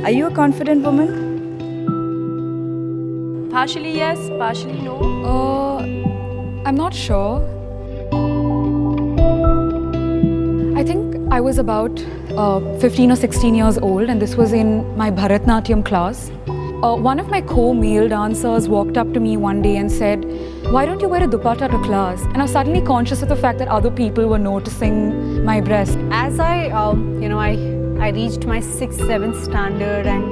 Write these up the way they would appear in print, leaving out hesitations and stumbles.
Are you a confident woman? Partially yes, partially no. I'm not sure. I think I was about 15 or 16 years old, and this was in my Bharatnatyam class. One of my co-male dancers walked up to me one day and said, "Why don't you wear a dupatta to class?" And I was suddenly conscious of the fact that other people were noticing my breast. As I reached my 6th, 7th standard, and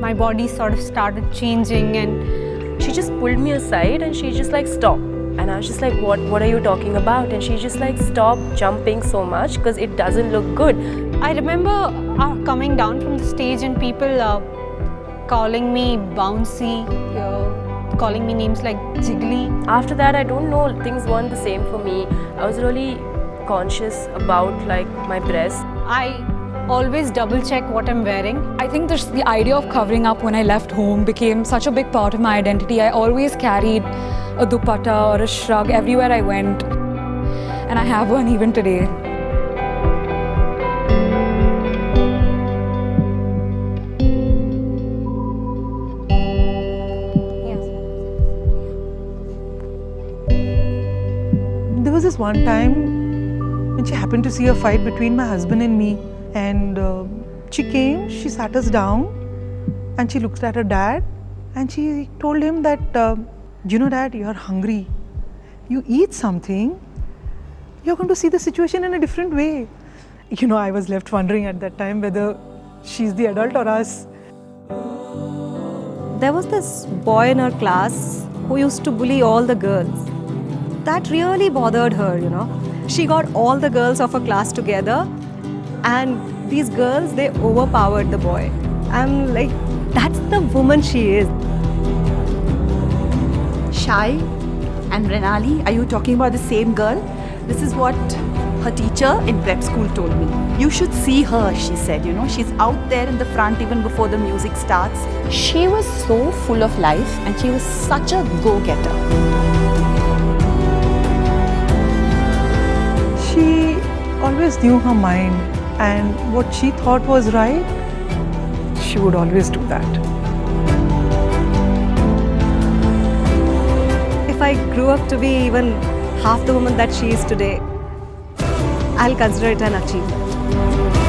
my body sort of started changing, and She just pulled me aside and she just like, stop. And I was just like, what are you talking about? And she just like, stop jumping so much because it doesn't look good. I remember coming down from the stage and people calling me bouncy, calling me names like jiggly. After that, I don't know, things weren't the same for me. I was really conscious about like my breasts. I always double check what I'm wearing. I think the idea of covering up when I left home became such a big part of my identity. I always carried a dupatta or a shrug everywhere I went, and I have one even today. There was this one time when she happened to see a fight between my husband and me, and she came, she sat us down, and she looked at her dad, and she told him that, you know, Dad, you're hungry. You eat something, you're going to see the situation in a different way. You know, I was left wondering at that time whether she's the adult or us. There was this boy in her class who used to bully all the girls. That really bothered her, you know. She got all the girls of her class together, and these girls, they overpowered the boy. I'm like, that's the woman she is. Shai and Renali, are you talking about the same girl? This is what her teacher in prep school told me. You should see her, she said, you know, she's out there in the front even before the music starts. She was so full of life and she was such a go-getter. She always knew her mind, and what she thought was right, she would always do that. If I grew up to be even half the woman that she is today, I'll consider it an achievement.